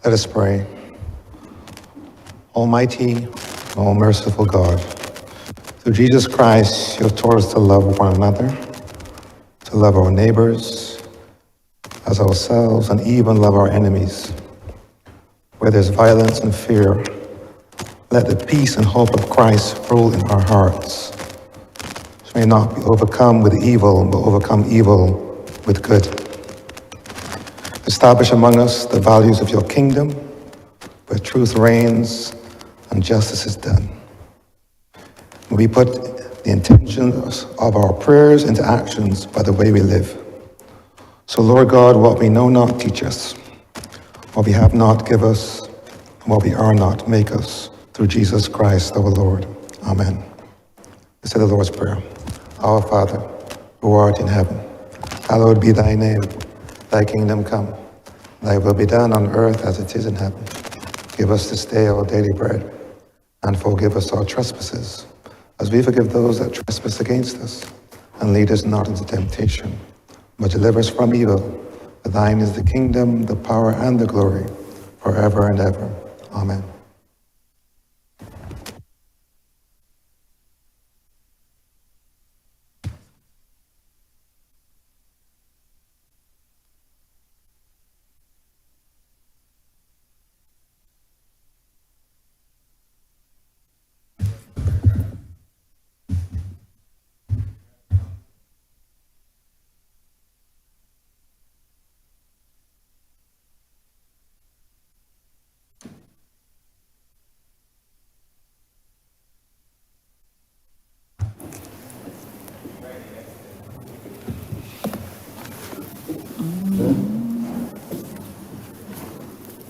Let us pray. Almighty, all merciful God, through Jesus Christ, you have taught us to love one another, to love our neighbors as ourselves, and even love our enemies. Where there's violence and fear, let the peace and hope of Christ rule in our hearts, so we may not be overcome with evil, but overcome evil with good. Establish among us the values of your kingdom, where truth reigns and justice is done. We put the intentions of our prayers into actions by the way we live. So, Lord God, what we know not, teach us. What we have not, give us. And what we are not, make us. Through Jesus Christ our Lord. Amen. Let's say the Lord's Prayer. Our Father, who art in heaven, hallowed be thy name. Thy kingdom come. Thy will be done on earth as it is in heaven. Give us this day our daily bread, and forgive us our trespasses, as we forgive those that trespass against us. And lead us not into temptation, but deliver us from evil. For thine is the kingdom, the power, and the glory, forever and ever. Amen.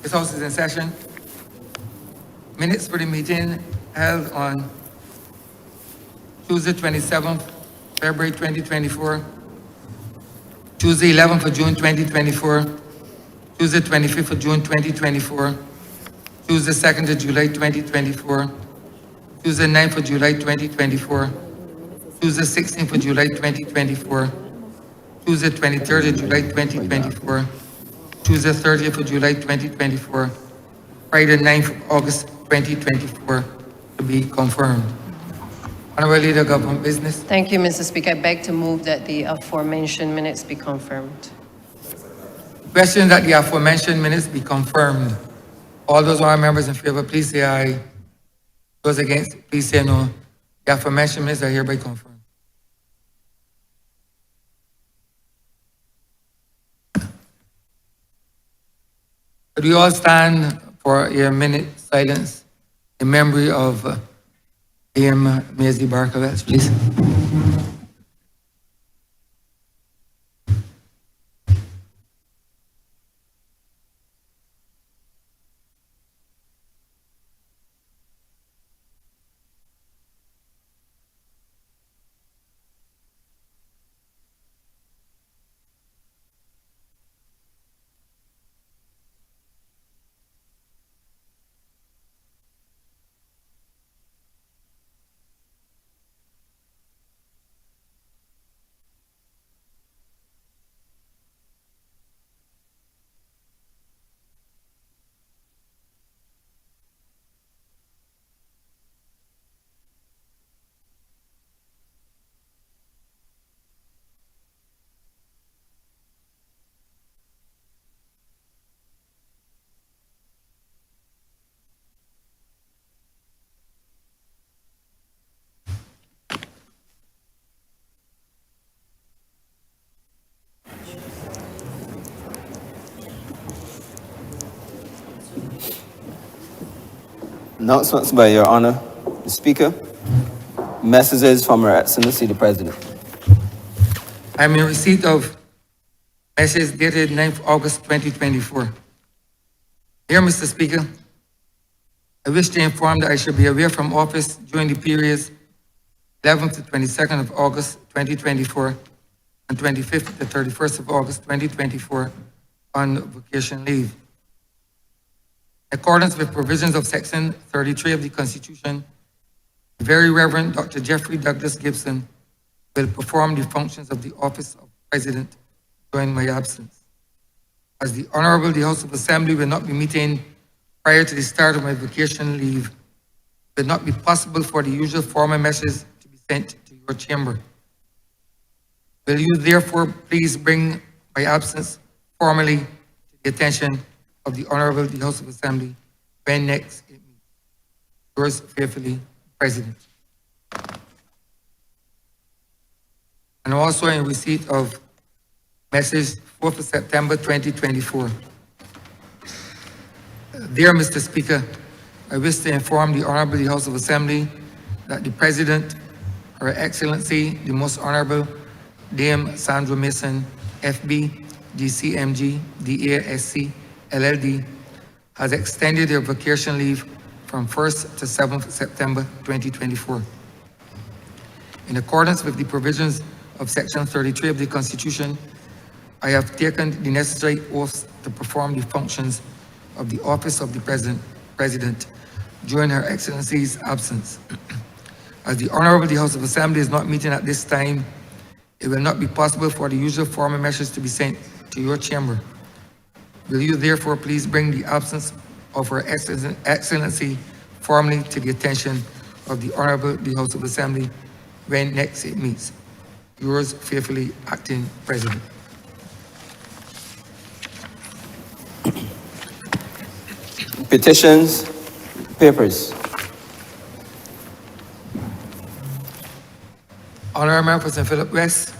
This House is in session. Minutes for the meeting held on Tuesday, 27th February 2024, Tuesday, 11th of June 2024, Tuesday, 25th of June 2024, Tuesday, 2nd of July 2024, Tuesday, 9th of July 2024, Tuesday, 16th of July 2024, Tuesday, 23rd of July 2024, Tuesday, 30th of July 2024, Friday, 9th of August 2024, to be confirmed. Honourable Leader of Government Business. Thank you, Mr. Speaker. I beg to move that the aforementioned minutes be confirmed. Question that the aforementioned minutes be confirmed. All those who are members in favor, please say aye. Those against, please say no. The aforementioned minutes are hereby confirmed. Could we all stand for a minute silence in memory of A.M. Maisie Barkovitz, please? Announcements by Your Honor, the Speaker. Messages from Her Excellency the President. I am in receipt of message dated 9th August 2024. Dear Mr. Speaker, I wish to inform that I shall be away from office during the periods 11th to 22nd of August 2024 and 25th to 31st of August 2024 on vacation leave. In accordance with provisions of Section 33 of the Constitution, the Very Reverend Dr. Jeffrey Douglas Gibson will perform the functions of the office of President during my absence. As the Honourable, the House of Assembly will not be meeting prior to the start of my vacation leave, it will not be possible for the usual formal messages to be sent to your chamber. Will you therefore please bring my absence formally to the attention of the Honourable, the House of Assembly, when next it meets? Yours faithfully, President. And also in receipt of message 4th of September 2024. Dear Mr. Speaker, I wish to inform the Honourable, the House of Assembly that the President, Her Excellency, the Most Honourable Dame Sandra Mason, FB, GCMG, DASC, LLD, has extended her vacation leave from 1st to 7th September 2024. In accordance with the provisions of Section 33 of the Constitution, I have taken the necessary oaths to perform the functions of the office of the President during Her Excellency's absence. As the Honourable, the House of Assembly is not meeting at this time, it will not be possible for the usual formal messages to be sent to your chamber. Will you therefore please bring the absence of Her Excellency formally to the attention of the Honourable, the House of Assembly, when next it meets? Yours faithfully, Acting President. Petitions, papers. Honourable Member for St. Philip West.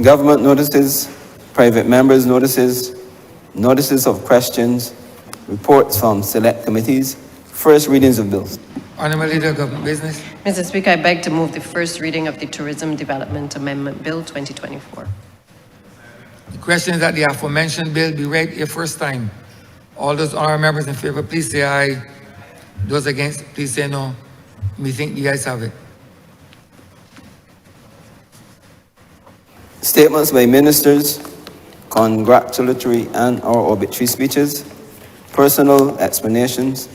Government notices, private members' notices, notices of questions, reports from select committees, first readings of bills. Honourable Leader of Government Business. Mr. Speaker, I beg to move the first reading of the Tourism Development Amendment Bill 2024. The question is that the aforementioned bill be read a first time. All those honourable members in favour, please say aye. Those against, please say no. Methinks the ayes have it. Statements by ministers, congratulatory and/or obituary speeches, personal explanations,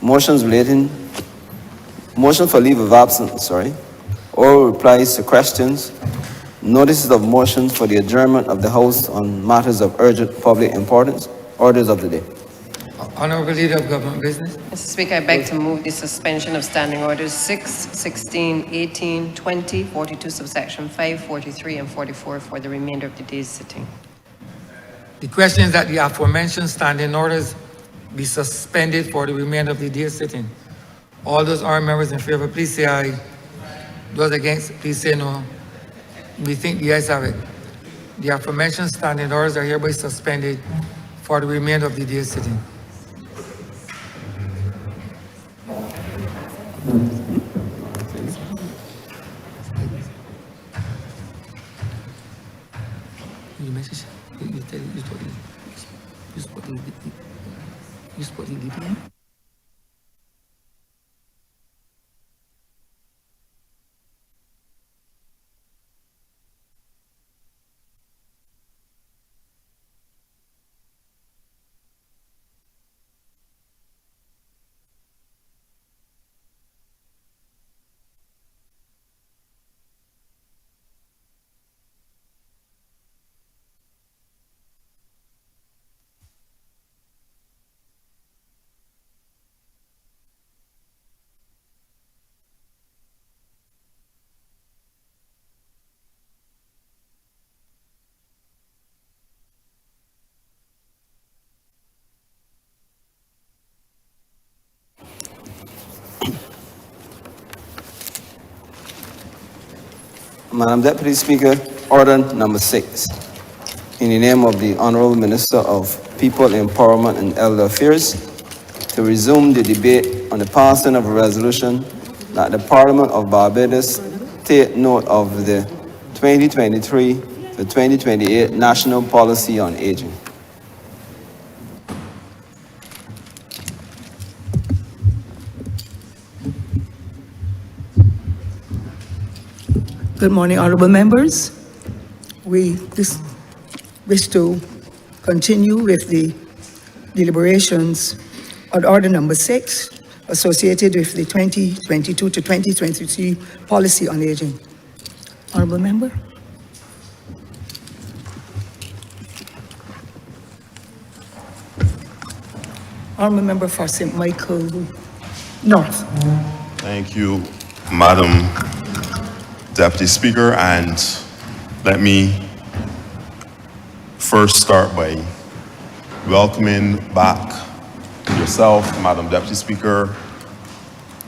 motions for leave of absence, oral replies to questions, notices of motions for the adjournment of the House on matters of urgent public importance, orders of the day. Honourable Leader of Government Business. Mr. Speaker, I beg to move the suspension of standing orders 6, 16, 18, 20, 42 subsection 5, 43, and 44 for the remainder of the day's sitting. The question is that the aforementioned standing orders be suspended for the remainder of the day's sitting. All those honourable members in favour, please say aye. Those against, please say no. We think the ayes have it. The aforementioned standing orders are hereby suspended for the remainder of the day's sitting. You message, you tell you spot the DPM? Madam Deputy Speaker, order number 6. In the name of the Honourable Minister of People Empowerment and Elder Affairs, to resume the debate on the passing of a resolution that the Parliament of Barbados take note of the 2023 to 2028 National Policy on Aging. Good morning, honorable members. We wish to continue with the deliberations on order number 6 associated with the 2022 to 2023 policy on aging. Honorable member. Honorable member for St. Michael North. Thank you, Madam Deputy Speaker, and let me first start by welcoming back yourself, Madam Deputy Speaker,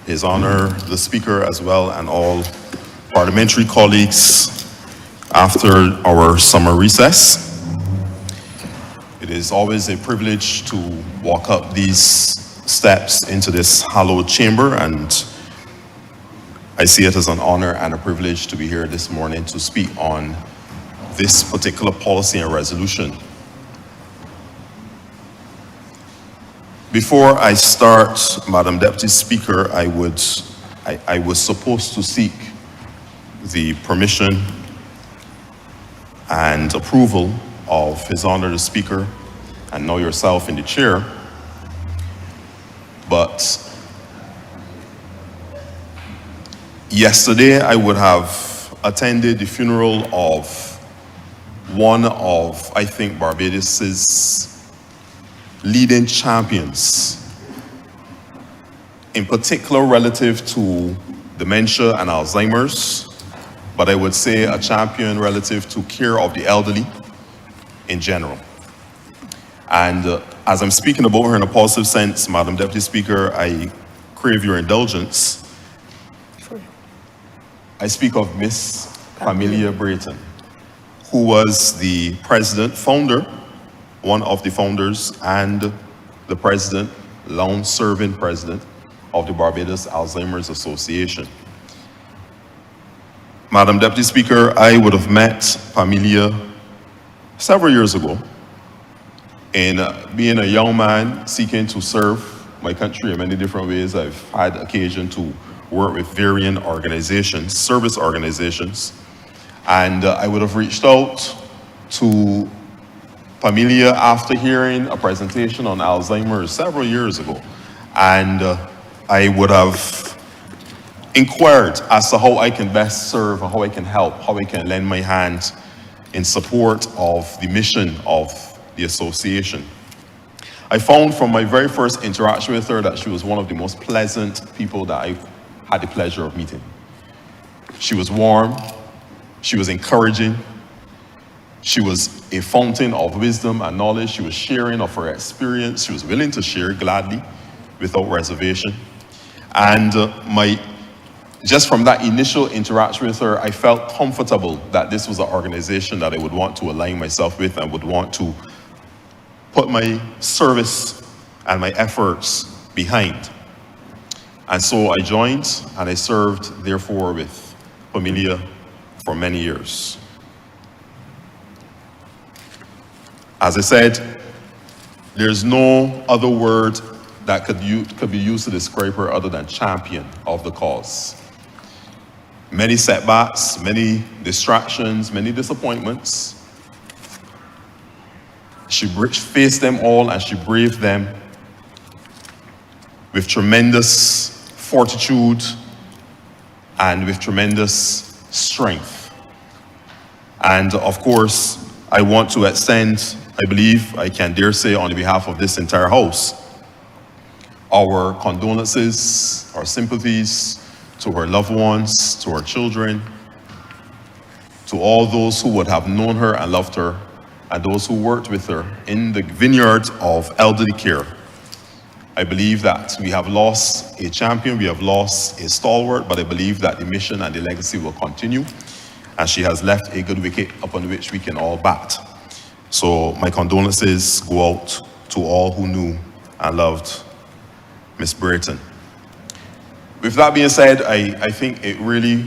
His Honor, the Speaker as well, and all parliamentary colleagues after our summer recess. It is always a privilege to walk up these steps into this hallowed chamber, and I see it as an honor and a privilege to be here this morning to speak on this particular policy and resolution. Before I start, Madam Deputy Speaker, I was supposed to seek the permission and approval of His Honor the Speaker and now yourself in the chair, but yesterday I would have attended the funeral of one of, I think, Barbados's leading champions, in particular relative to dementia and Alzheimer's, but I would say a champion relative to care of the elderly in general. And as I'm speaking about her in a positive sense, Madam Deputy Speaker, I crave your indulgence. I speak of Miss Pamelia Brayton, who was the president, founder, one of the founders, and the president, long-serving president of the Barbados Alzheimer's Association. Madam Deputy Speaker, I would have met Pamelia several years ago in being a young man seeking to serve my country in many different ways. I've had occasion to work with varying organizations, service organizations, and I would have reached out to Pamelia after hearing a presentation on Alzheimer's several years ago, and I would have inquired as to how I can best serve, how I can help, how I can lend my hand in support of the mission of the association. I found from my very first interaction with her that she was one of the most pleasant people that I had the pleasure of meeting. She was warm, she was encouraging, she was a fountain of wisdom and knowledge. She was sharing of her experience. She was willing to share gladly, without reservation. And just from that initial interaction with her, I felt comfortable that this was an organization that I would want to align myself with and would want to put my service and my efforts behind. And so I joined, and I served, therefore, with Pamelia for many years. As I said, there's no other word that could be used to describe her other than champion of the cause. Many setbacks, many distractions, many disappointments. She faced them all, and she braved them with tremendous fortitude and with tremendous strength. And of course, I want to extend, I believe I can dare say on behalf of this entire house, our condolences, our sympathies to her loved ones, to her children, to all those who would have known her and loved her, and those who worked with her in the vineyard of elderly care. I believe that we have lost a champion, we have lost a stalwart, but I believe that the mission and the legacy will continue, and she has left a good wicket upon which we can all bat. So my condolences go out to all who knew and loved Miss Brayton. With that being said, I think it really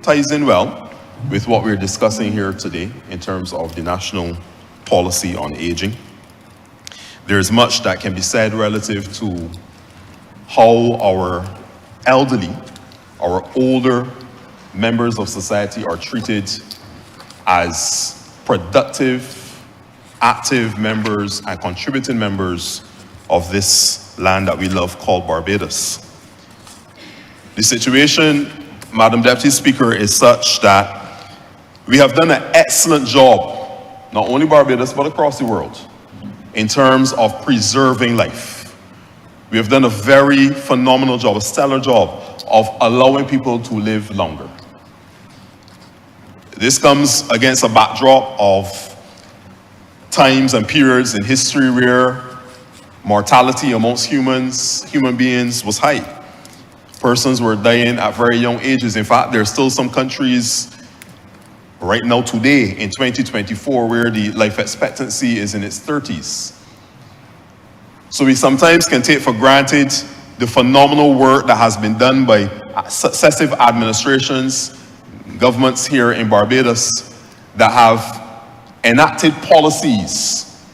ties in well with what we're discussing here today in terms of the national policy on aging. There's much that can be said relative to how our elderly, our older members of society are treated as productive, active members and contributing members of this land that we love called Barbados. The situation, Madam Deputy Speaker, is such that we have done an excellent job, not only Barbados, but across the world, in terms of preserving life. We have done a very phenomenal job, a stellar job of allowing people to live longer. This comes against a backdrop of times and periods in history where mortality amongst human beings was high. Persons were dying at very young ages. In fact, there are still some countries right now today in 2024 where the life expectancy is in its 30s. So we sometimes can take for granted the phenomenal work that has been done by successive administrations, governments here in Barbados that have enacted policies,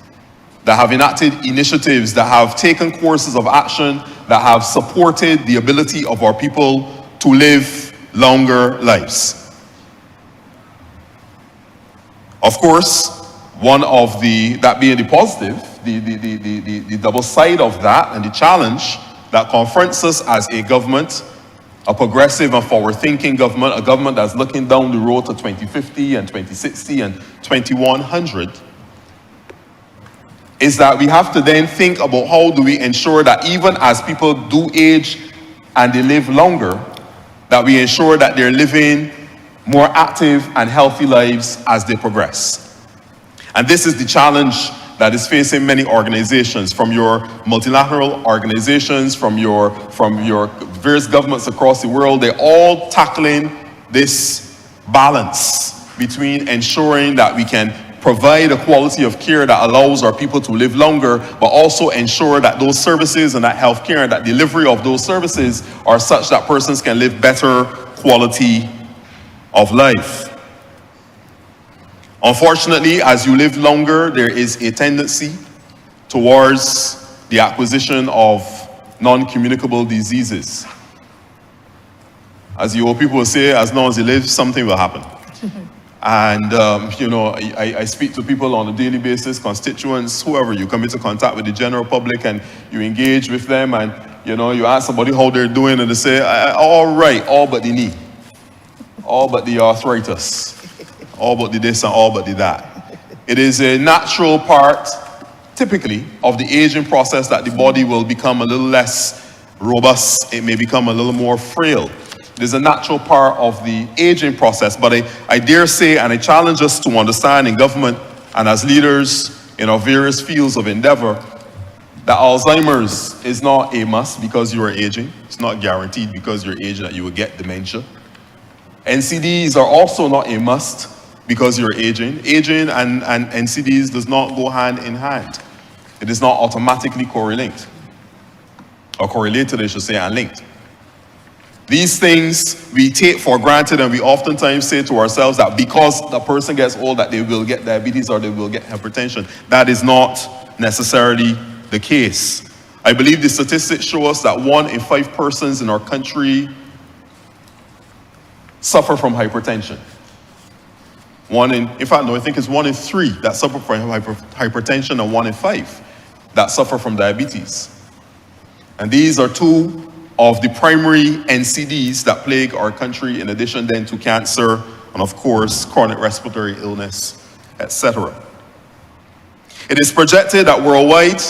that have enacted initiatives, that have taken courses of action, that have supported the ability of our people to live longer lives. Of course, one of that being the positive, the double side of that and the challenge that confronts us as a government, a progressive and forward-thinking government, a government that's looking down the road to 2050 and 2060 and 2100, is that we have to then think about how do we ensure that even as people do age and they live longer, that we ensure that they're living more active and healthy lives as they progress. And this is the challenge that is facing many organizations, from your multilateral organizations, from your various governments across the world. They're all tackling this balance between ensuring that we can provide a quality of care that allows our people to live longer, but also ensure that those services and that health care and that delivery of those services are such that persons can live better quality of life. Unfortunately, as you live longer, there is a tendency towards the acquisition of non-communicable diseases. As the old people say, as long as you live, something will happen. And, I speak to people on a daily basis, constituents, whoever. You come into contact with the general public and you engage with them and, you ask somebody how they're doing and they say, all right, all but the knee, all but the arthritis, all but the this and all but the that. It is a natural part, typically, of the aging process that the body will become a little less robust. It may become a little more frail. It is a natural part of the aging process, but I dare say, and I challenge us to understand in government and as leaders in our various fields of endeavor, that Alzheimer's is not a must because you are aging. It's not guaranteed because you're aging that you will get dementia. NCDs are also not a must because you're aging. Aging and NCDs does not go hand in hand. It is not automatically correlated, I should say, and linked. These things we take for granted, and we oftentimes say to ourselves that because the person gets old that they will get diabetes or they will get hypertension. That is not necessarily the case. I believe the statistics show us that 1 in 5 persons in our country suffer from hypertension. I think it's 1 in 3 that suffer from hypertension and 1 in 5 that suffer from diabetes. And these are 2 of the primary NCDs that plague our country, in addition then to cancer and of course chronic respiratory illness, etc. It is projected that worldwide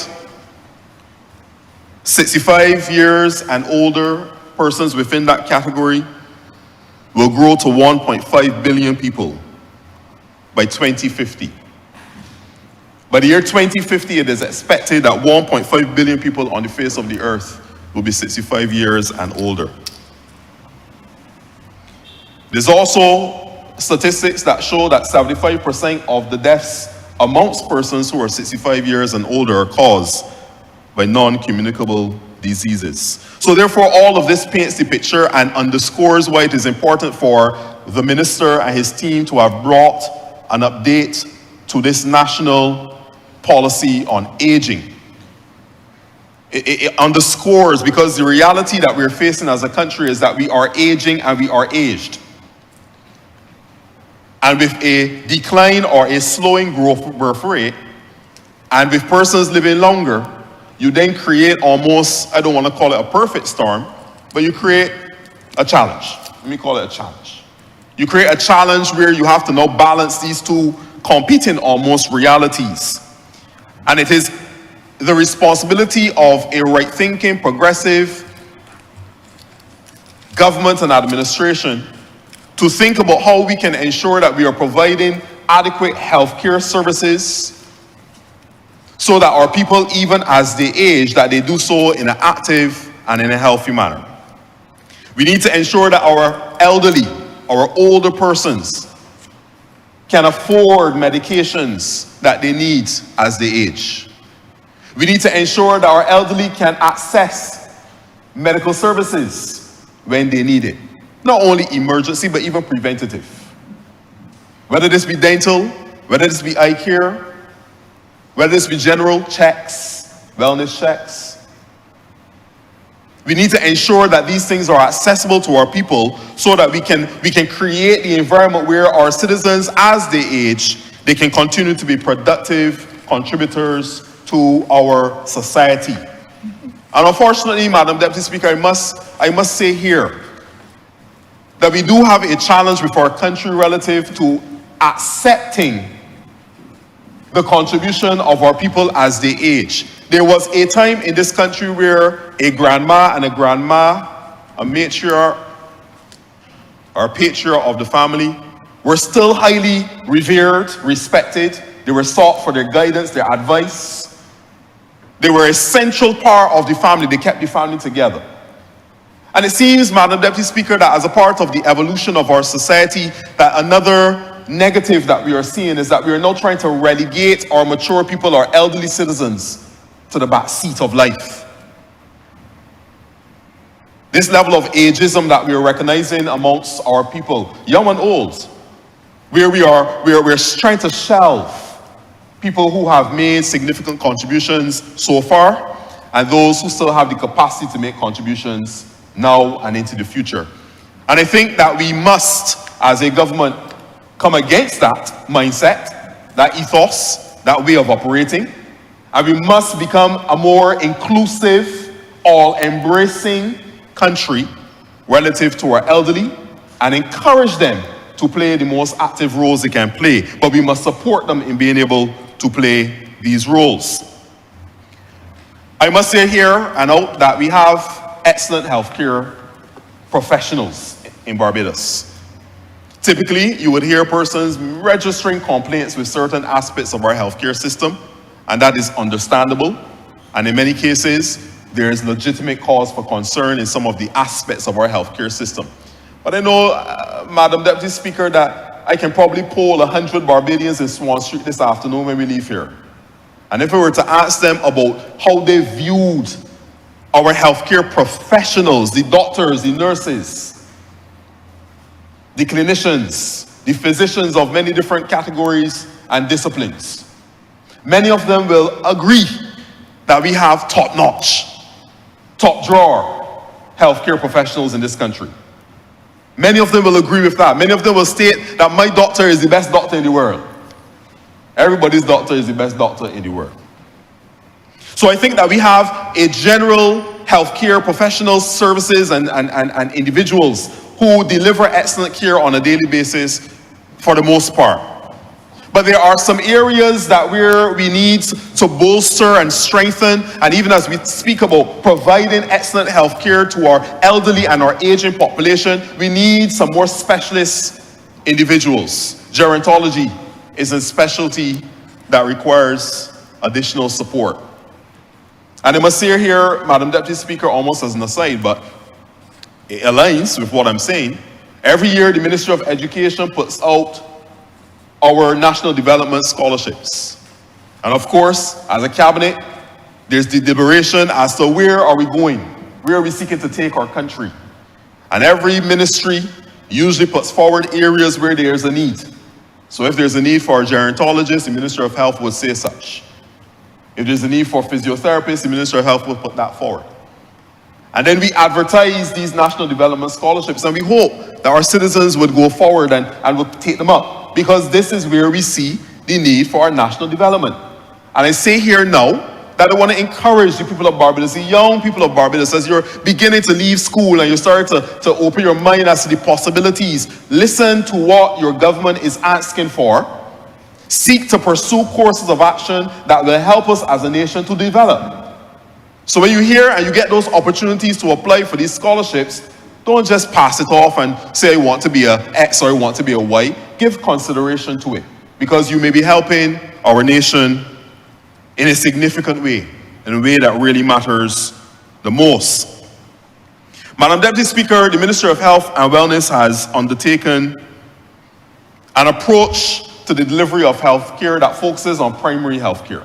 65 years and older persons within that category will grow to 1.5 billion people by 2050. By the year 2050, it is expected that 1.5 billion people on the face of the earth will be 65 years and older. There's also statistics that show that 75% of the deaths amongst persons who are 65 years and older are caused by non-communicable diseases. So therefore, all of this paints the picture and underscores why it is important for the minister and his team to have brought an update to this national policy on aging. It underscores, because the reality that we're facing as a country is that we are aging and we are aged. And with a decline or a slowing birth rate, and with persons living longer, you then create almost, I don't want to call it a perfect storm, but you create a challenge. Let me call it a challenge. You create a challenge where you have to now balance these two competing almost realities. And it is the responsibility of a right-thinking, progressive government and administration to think about how we can ensure that we are providing adequate healthcare services so that our people, even as they age, that they do so in an active and in a healthy manner. We need to ensure that our elderly, our older persons, can afford medications that they need as they age. We need to ensure that our elderly can access medical services when they need it. Not only emergency, but even preventative. Whether this be dental, whether this be eye care, whether this be general checks, wellness checks. We need to ensure that these things are accessible to our people so that we can create the environment where our citizens, as they age, they can continue to be productive contributors to our society. And unfortunately, Madam Deputy Speaker, I must say here that we do have a challenge with our country relative to accepting the contribution of our people as they age. There was a time in this country where a grandma and a matriarch or patriarch of the family were still highly revered, respected. They were sought for their guidance, their advice. They were a central part of the family. They kept the family together. And it seems, Madam Deputy Speaker, that as a part of the evolution of our society, that another negative that we are seeing is that we are now trying to relegate our mature people, our elderly citizens, to the back seat of life. This level of ageism that we are recognizing amongst our people, young and old, where we're trying to shelve people who have made significant contributions so far, and those who still have the capacity to make contributions now and into the future. And I think that we must, as a government, come against that mindset, that ethos, that way of operating, and we must become a more inclusive, all-embracing country relative to our elderly and encourage them to play the most active roles they can play, but we must support them in being able to play these roles. I must say here and out that we have excellent healthcare professionals in Barbados. Typically, you would hear persons registering complaints with certain aspects of our healthcare system, and that is understandable. And in many cases, there is legitimate cause for concern in some of the aspects of our healthcare system. But I know, Madam Deputy Speaker, that I can probably poll 100 Barbadians in Swan Street this afternoon when we leave here. And if I were to ask them about how they viewed our healthcare professionals, the doctors, the nurses, the clinicians, the physicians of many different categories and disciplines, many of them will agree that we have top-notch, top-drawer healthcare professionals in this country. Many of them will agree with that. Many of them will state that my doctor is the best doctor in the world. Everybody's doctor is the best doctor in the world. So I think that we have a general healthcare professionals, services, and individuals who deliver excellent care on a daily basis for the most part. But there are some areas that we need to bolster and strengthen, and even as we speak about providing excellent health care to our elderly and our aging population, we need some more specialist individuals. Gerontology is a specialty that requires additional support. And I must say here, Madam Deputy Speaker, almost as an aside, but it aligns with what I'm saying. Every year, the Ministry of Education puts out our national development scholarships. And of course, as a cabinet, there's the deliberation as to where are we going? Where are we seeking to take our country? And every ministry usually puts forward areas where there's a need. So if there's a need for a gerontologist, the Minister of Health would say such. If there's a need for physiotherapists, the Minister of Health will put that forward. And then we advertise these national development scholarships, and we hope that our citizens would go forward and would take them up, because this is where we see the need for our national development. And I say here now that I want to encourage the people of Barbados, the young people of Barbados, as you're beginning to leave school and you're starting to open your mind as to the possibilities. Listen to what your government is asking for. Seek to pursue courses of action that will help us as a nation to develop. So when you hear and you get those opportunities to apply for these scholarships, don't just pass it off and say, I want to be a X or I want to be a Y. Give consideration to it, because you may be helping our nation in a significant way, in a way that really matters the most. Madam Deputy Speaker, the Minister of Health and Wellness has undertaken an approach to the delivery of health care that focuses on primary health care.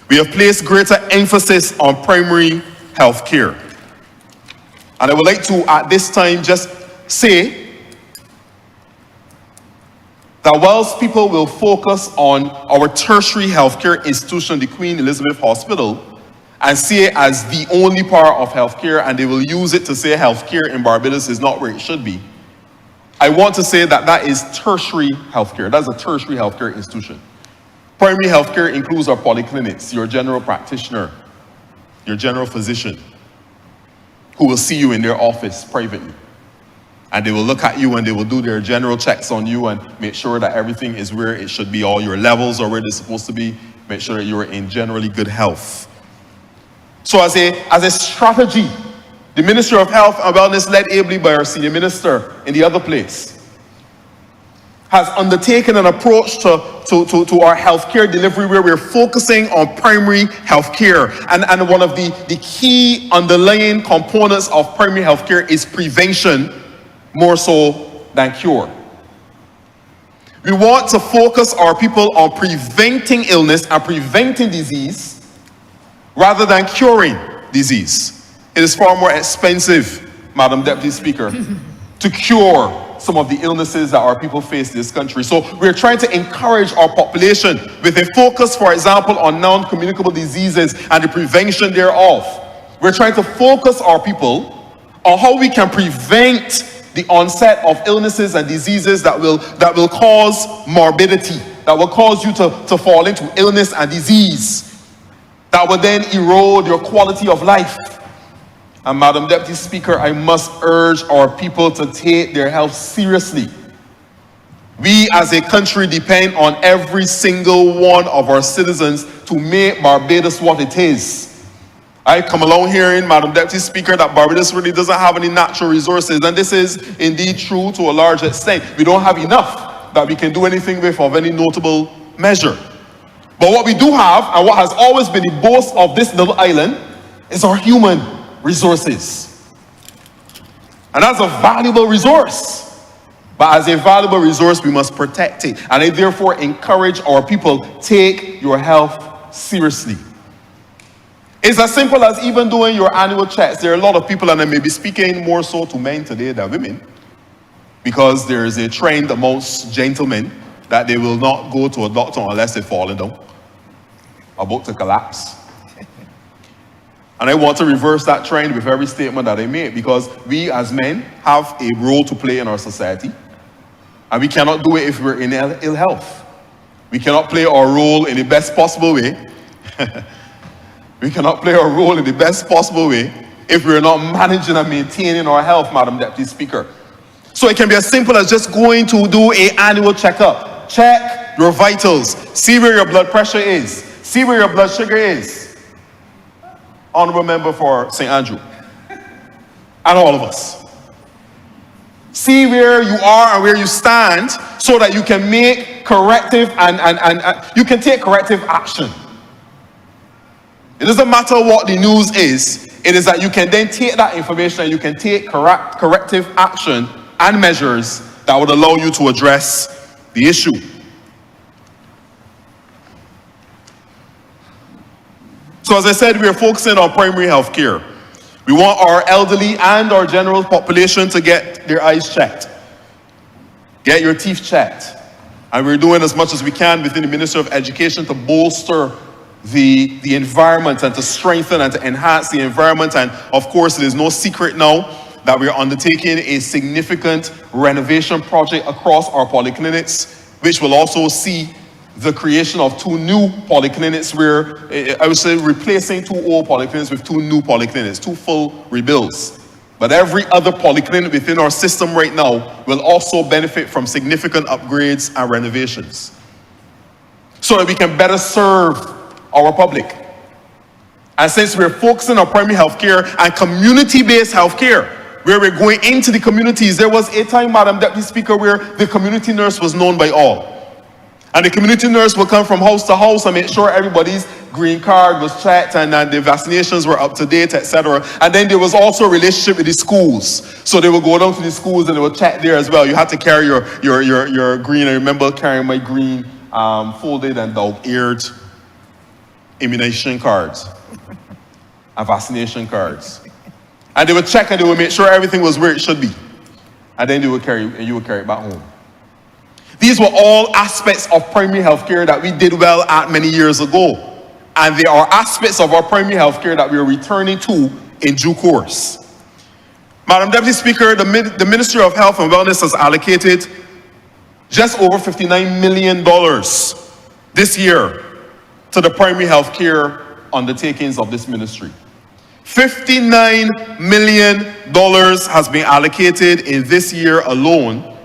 We have placed greater emphasis on primary health care. And I would like to, at this time, just say that whilst people will focus on our tertiary healthcare institution, the Queen Elizabeth Hospital, and see it as the only part of healthcare, and they will use it to say healthcare in Barbados is not where it should be, I want to say that that is tertiary healthcare. That's a tertiary healthcare institution. Primary healthcare includes our polyclinics, your general practitioner, your general physician, who will see you in their office privately. And they will look at you and they will do their general checks on you and make sure that everything is where it should be, all your levels are where they're supposed to be, make sure that you're in generally good health. So as a strategy, the Ministry of Health and Wellness, led ably by our senior minister in the other place, has undertaken an approach to our healthcare delivery where we're focusing on primary healthcare. And one of the key underlying components of primary healthcare is prevention, more so than cure. We want to focus our people on preventing illness and preventing disease rather than curing disease. It is far more expensive, Madam Deputy Speaker, to cure some of the illnesses that our people face in this country. So we're trying to encourage our population with a focus, for example, on non-communicable diseases and the prevention thereof. We're trying to focus our people on how we can prevent the onset of illnesses and diseases that will cause morbidity, that will cause you to fall into illness and disease, that will then erode your quality of life. And Madam Deputy Speaker, I must urge our people to take their health seriously. We as a country depend on every single one of our citizens to make Barbados what it is. I come along hearing, Madam Deputy Speaker, that Barbados really doesn't have any natural resources, and this is indeed true to a large extent. We don't have enough that we can do anything with of any notable measure. But what we do have, and what has always been the boast of this little island, is our human resources. And that's a valuable resource. But as a valuable resource, we must protect it. And I therefore encourage our people, take your health seriously. It's as simple as even doing your annual checks. There are a lot of people, and I may be speaking more so to men today than women, because there is a trend amongst gentlemen that they will not go to a doctor unless they've fallen down, about to collapse. And I want to reverse that trend with every statement that I make, because we as men have a role to play in our society. And we cannot do it if we're in ill health. We cannot play our role in the best possible way. We cannot play our role in the best possible way if we're not managing and maintaining our health, Madam Deputy Speaker. So it can be as simple as just going to do an annual checkup. Check your vitals. See where your blood pressure is. See where your blood sugar is. Honourable Member for St. Andrew, and all of us. See where you are and where you stand so that you can make corrective and you can take corrective action. It doesn't matter what the news is, it is that you can then take that information and you can take corrective action and measures that would allow you to address the issue. So as I said, we are focusing on primary health care. We want our elderly and our general population to get their eyes checked, get your teeth checked. And we're doing as much as we can within the Ministry of Education to bolster the environment and to strengthen and to enhance the environment. And of course, it is no secret now that we are undertaking a significant renovation project across our polyclinics, which will also see the creation of 2 new polyclinics, where I would say replacing 2 old polyclinics with 2 new polyclinics, 2 full rebuilds. But every other polyclinic within our system right now will also benefit from significant upgrades and renovations, so that we can better serve our public. And since we're focusing on primary healthcare and community-based healthcare, where we're going into the communities, there was a time, Madam Deputy Speaker, where the community nurse was known by all. And the community nurse will come from house to house and make sure everybody's green card was checked and that the vaccinations were up to date, etc. And then there was also a relationship with the schools. So they would go down to the schools and they would check there as well. You had to carry your green. I remember carrying my green folded and dog-eared immunization cards and vaccination cards. And they would check and they would make sure everything was where it should be. And then you would carry it back home. These were all aspects of primary healthcare that we did well at many years ago. And there are aspects of our primary healthcare that we are returning to in due course. Madam Deputy Speaker, the Ministry of Health and Wellness has allocated just over $59 million this year to the primary healthcare undertakings of this ministry. $59 million has been allocated in this year alone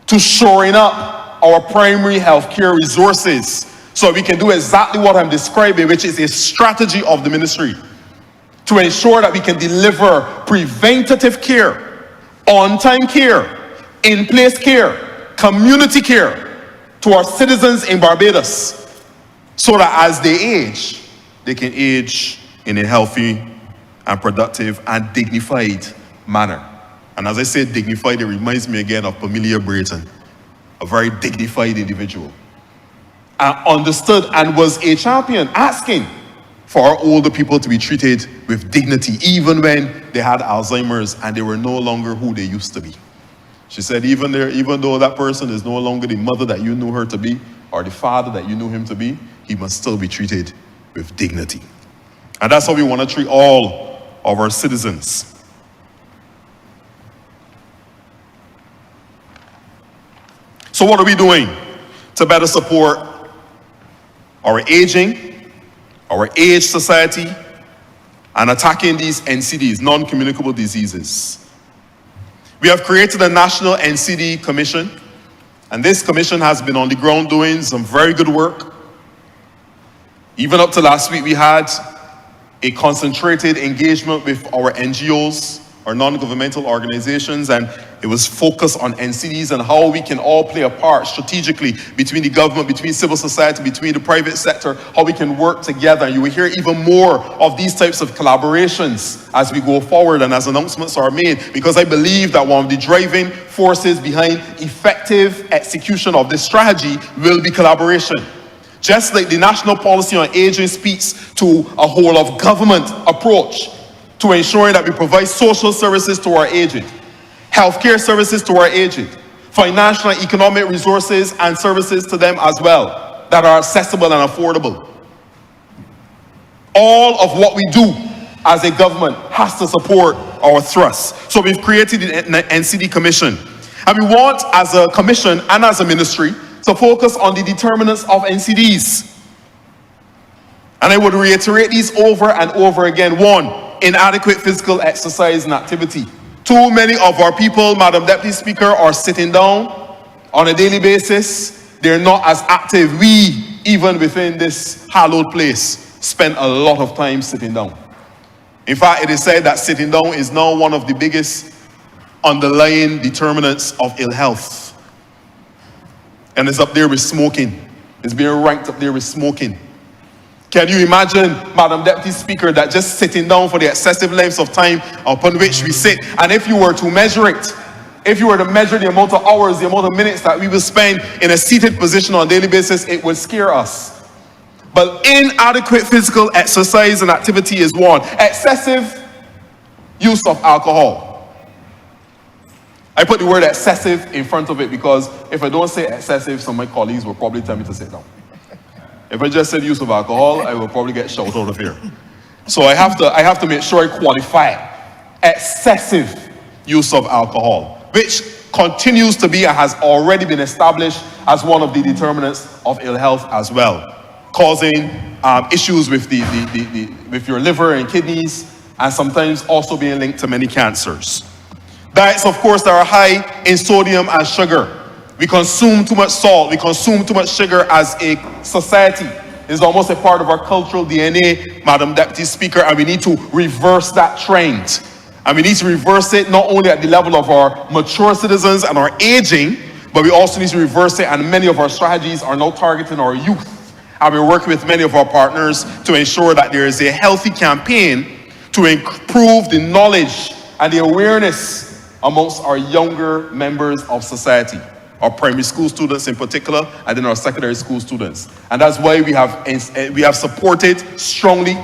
to shoring up our primary healthcare resources, so we can do exactly what I'm describing, which is a strategy of the ministry to ensure that we can deliver preventative care, on-time care, in-place care, community care to our citizens in Barbados, so that as they age, they can age in a healthy and productive and dignified manner. And as I say dignified, it reminds me again of Pamelia Brayton, a very dignified individual, and understood and was a champion asking for our older people to be treated with dignity, even when they had Alzheimer's and they were no longer who they used to be. She said, even though that person is no longer the mother that you knew her to be, or the father that you knew him to be, he must still be treated with dignity. And that's how we want to treat all of our citizens. So what are we doing to better support our aging, our aged society, and attacking these NCDs, non-communicable diseases? We have created a National NCD Commission, and this commission has been on the ground doing some very good work. Even up to last week, we had a concentrated engagement with our NGOs, our non-governmental organizations, and it was focused on NCDs and how we can all play a part strategically between the government, between civil society, between the private sector, how we can work together. And you will hear even more of these types of collaborations as we go forward and as announcements are made, because I believe that one of the driving forces behind effective execution of this strategy will be collaboration. Just like the National Policy on Aging speaks to a whole of government approach to ensuring that we provide social services to our aged, healthcare services to our aged, financial and economic resources and services to them as well that are accessible and affordable. All of what we do as a government has to support our thrust. So we've created the NCD Commission. And we want, as a commission and as a ministry, to focus on the determinants of NCDs. And I would reiterate these over and over again. 1, inadequate physical exercise and activity. Too many of our people, Madam Deputy Speaker, are sitting down on a daily basis. They're not as active. We, even within this hallowed place, spend a lot of time sitting down. In fact, it is said that sitting down is now one of the biggest underlying determinants of ill health. And it's up there with smoking. It's being ranked up there with smoking. Can you imagine, Madam Deputy Speaker, that just sitting down for the excessive lengths of time upon which we sit, and if you were to measure it, if you were to measure the amount of hours, the amount of minutes that we will spend in a seated position on a daily basis, it would scare us. But inadequate physical exercise and activity is one. Excessive use of alcohol. I put the word excessive in front of it because if I don't say excessive, some of my colleagues will probably tell me to sit down. If I just said use of alcohol, I will probably get shouted out of here. So I have to make sure I qualify excessive use of alcohol, which continues to be and has already been established as one of the determinants of ill health as well, causing issues with with your liver and kidneys, and sometimes also being linked to many cancers. Diets, of course, that are high in sodium and sugar. We consume too much salt, we consume too much sugar as a society. It's almost a part of our cultural DNA, Madam Deputy Speaker, and we need to reverse that trend. And we need to reverse it not only at the level of our mature citizens and our aging, but we also need to reverse it, and many of our strategies are now targeting our youth. And we're working with many of our partners to ensure that there is a healthy campaign to improve the knowledge and the awareness amongst our younger members of society, our primary school students in particular, and then our secondary school students. And that's why we have supported strongly.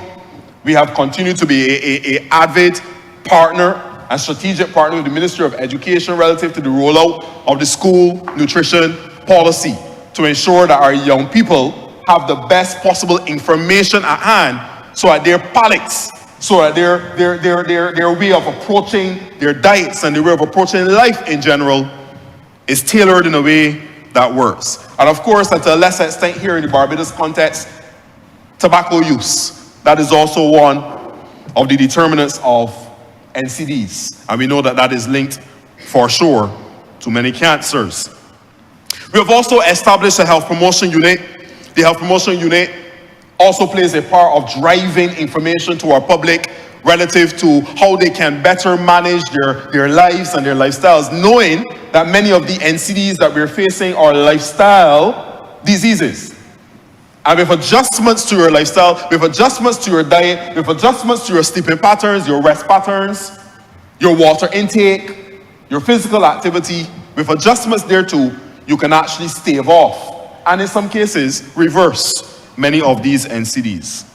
We have continued to be an avid partner and strategic partner with the Ministry of Education relative to the rollout of the school nutrition policy to ensure that our young people have the best possible information at hand so that their palates, so that their way of approaching their diets and their way of approaching life in general is tailored in a way that works. And of course, at a lesser extent here in the Barbados context, tobacco use. That is also one of the determinants of NCDs. And we know that that is linked for sure to many cancers. We have also established a health promotion unit. The health promotion unit also plays a part of driving information to our public relative to how they can better manage their lives and their lifestyles, knowing that many of the NCDs that we're facing are lifestyle diseases. And with adjustments to your lifestyle, with adjustments to your diet, with adjustments to your sleeping patterns, your rest patterns, your water intake, your physical activity, with adjustments there too, you can actually stave off, and in some cases, reverse many of these NCDs.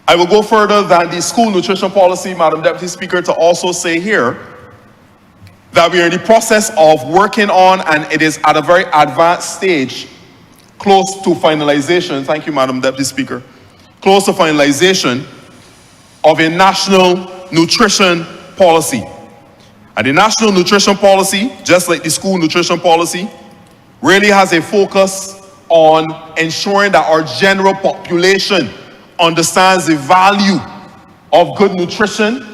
I will go further than the school nutrition policy, Madam Deputy Speaker, to also say here that we are in the process of working on, and it is at a very advanced stage, close to finalization, thank you, Madam Deputy Speaker, close to finalization of a national nutrition policy. And the national nutrition policy, just like the school nutrition policy, really has a focus on ensuring that our general population understands the value of good nutrition,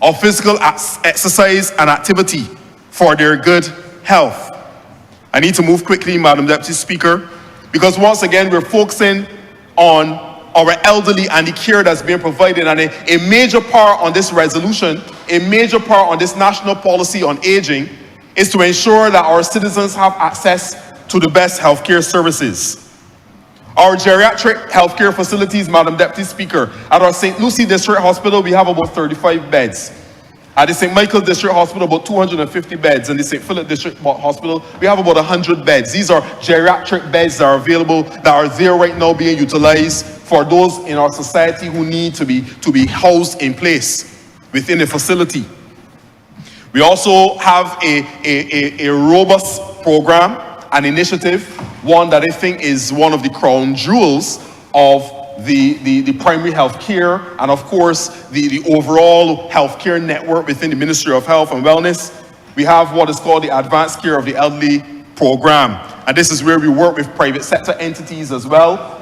of physical exercise and activity for their good health. I need to move quickly, Madam Deputy Speaker, because once again we're focusing on our elderly and the care that's being provided, and a major part on this resolution, a major part on this national policy on aging is to ensure that our citizens have access to the best healthcare services. Our geriatric healthcare facilities, Madam Deputy Speaker, at our St. Lucie District Hospital, we have about 35 beds. At the St. Michael's District Hospital, about 250 beds. And the St. Philip District Hospital, we have about 100 beds. These are geriatric beds that are available, that are there right now being utilized for those in our society who need to be housed in place within the facility. We also have a robust program, an initiative, one that I think is one of the crown jewels of the primary health care, and of course the overall healthcare network within the Ministry of Health and Wellness. We have what is called the Advanced Care of the Elderly program, and this is where we work with private sector entities as well,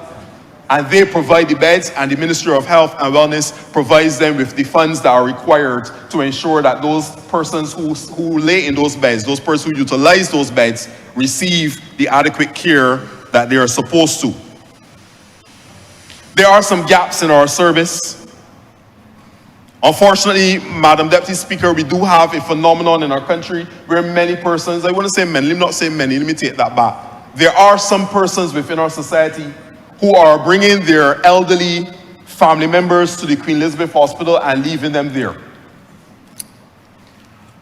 and they provide the beds, and the Ministry of Health and Wellness provides them with the funds that are required to ensure that those persons who lay in those beds, those persons who utilize those beds, receive the adequate care that they are supposed to. There are some gaps in our service. Unfortunately, Madam Deputy Speaker, we do have a phenomenon in our country where many persons, I want to say many, let me not say many, let me take that back. There are some persons within our society who are bringing their elderly family members to the Queen Elizabeth Hospital and leaving them there.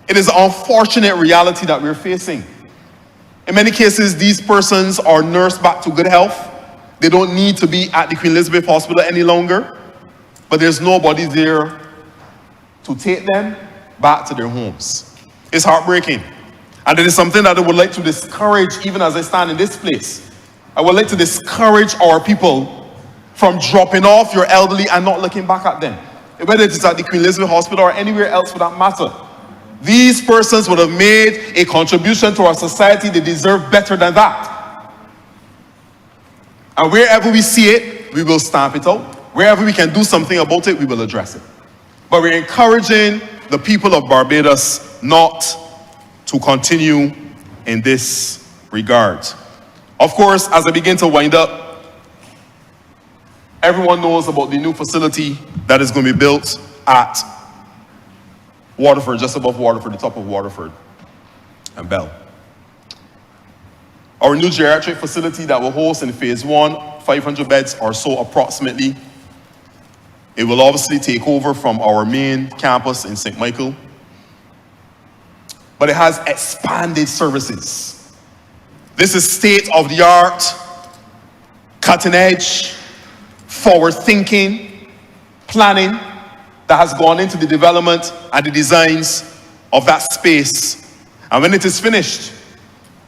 It is an unfortunate reality that we're facing. In many cases, these persons are nursed back to good health. They don't need to be at the Queen Elizabeth Hospital any longer, but there's nobody there to take them back to their homes. It's heartbreaking. And it is something that I would like to discourage, even as I stand in this place. I would like to discourage our people from dropping off your elderly and not looking back at them, whether it is at the Queen Elizabeth Hospital or anywhere else for that matter. These persons would have made a contribution to our society. They deserve better than that. And wherever we see it, we will stamp it out. Wherever we can do something about it, we will address it. But we're encouraging the people of Barbados not to continue in this regard. Of course, as I begin to wind up, everyone knows about the new facility that is going to be built at Waterford, just above Waterford, the top of Waterford and Bell. Our new geriatric facility that will host in phase 1, 500 beds or so approximately. It will obviously take over from our main campus in St. Michael, but it has expanded services. This is state-of-the-art, cutting-edge, forward-thinking planning that has gone into the development and the designs of that space. And when it is finished,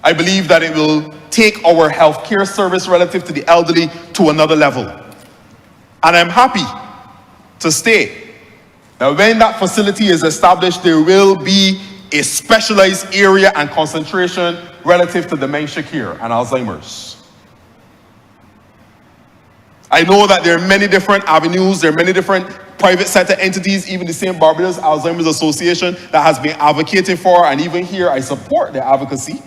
I believe that it will take our healthcare service relative to the elderly to another level. And I'm happy to state that when that facility is established, there will be a specialized area and concentration relative to dementia care and Alzheimer's. I know that there are many different avenues, there are many different private sector entities, even the same Barbados Alzheimer's Association that has been advocating for, and even here I support their advocacy,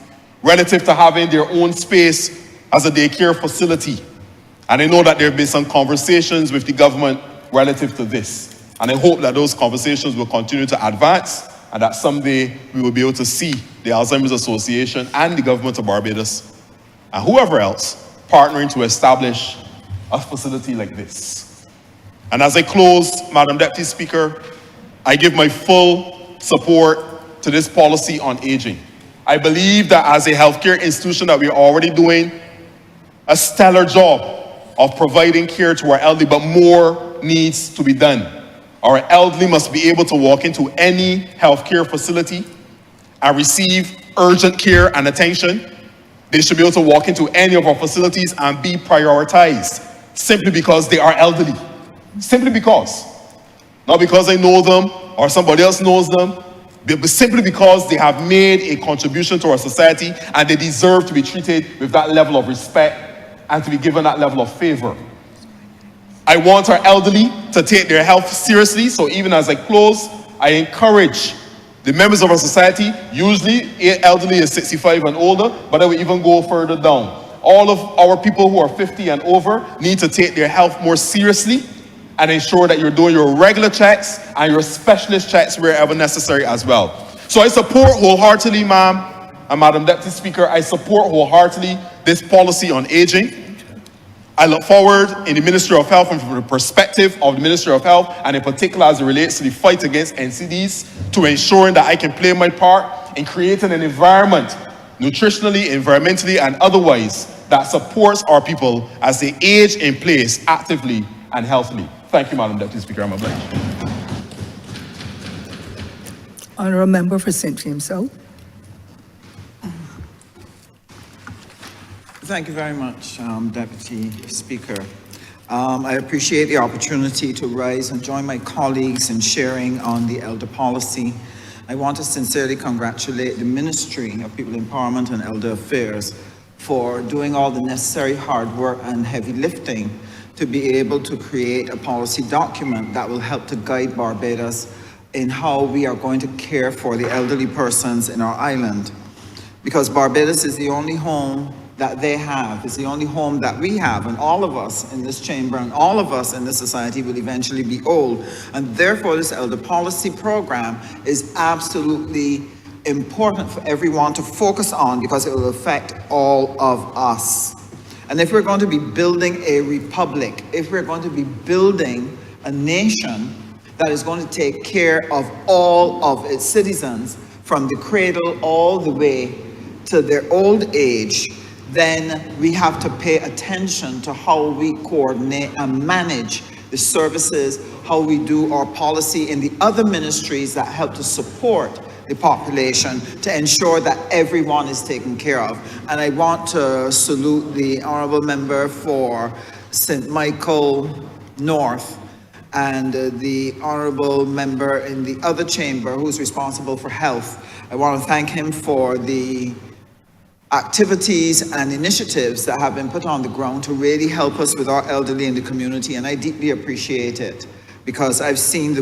relative to having their own space as a daycare facility. And I know that there have been some conversations with the government relative to this. And I hope that those conversations will continue to advance and that someday we will be able to see the Alzheimer's Association and the government of Barbados and whoever else partnering to establish a facility like this. And as I close, Madam Deputy Speaker, I give my full support to this policy on aging. I believe that as a healthcare institution that we are already doing a stellar job of providing care to our elderly, but more needs to be done. Our elderly must be able to walk into any healthcare facility and receive urgent care and attention. They should be able to walk into any of our facilities and be prioritized simply because they are elderly. Simply because. Not because I know them or somebody else knows them, but simply because they have made a contribution to our society and they deserve to be treated with that level of respect and to be given that level of favor. I want our elderly to take their health seriously, so even as I close, I encourage the members of our society, usually elderly is 65 and older, but I will even go further down. All of our people who are 50 and over need to take their health more seriously and ensure that you're doing your regular checks and your specialist checks wherever necessary as well. So I support wholeheartedly, ma'am, and Madam Deputy Speaker, I support wholeheartedly this policy on aging. I look forward in the Ministry of Health and from the perspective of the Ministry of Health, and in particular as it relates to the fight against NCDs, to ensuring that I can play my part in creating an environment, nutritionally, environmentally, and otherwise, that supports our people as they age in place actively and healthily. Thank you, Madam Deputy Speaker. I'm obliged. Honourable Member for St. James South. Thank you very much, Deputy Speaker. I appreciate the opportunity to rise and join my colleagues in sharing on the elder policy. I want to sincerely congratulate the Ministry of People Empowerment and Elder Affairs for doing all the necessary hard work and heavy lifting to be able to create a policy document that will help to guide Barbados in how we are going to care for the elderly persons in our island. Because Barbados is the only home that they have, is the only home that we have, and all of us in this chamber and all of us in this society will eventually be old. And therefore this elder policy program is absolutely important for everyone to focus on because it will affect all of us. And if we're going to be building a republic, if we're going to be building a nation that is going to take care of all of its citizens from the cradle all the way to their old age, then we have to pay attention to how we coordinate and manage the services, how we do our policy in the other ministries that help to support the population to ensure that everyone is taken care of. And I want to salute the honourable member for St. Michael North and the honourable member in the other chamber who's responsible for health. I want to thank him for the activities and initiatives that have been put on the ground to really help us with our elderly in the community, and I deeply appreciate it because I've seen the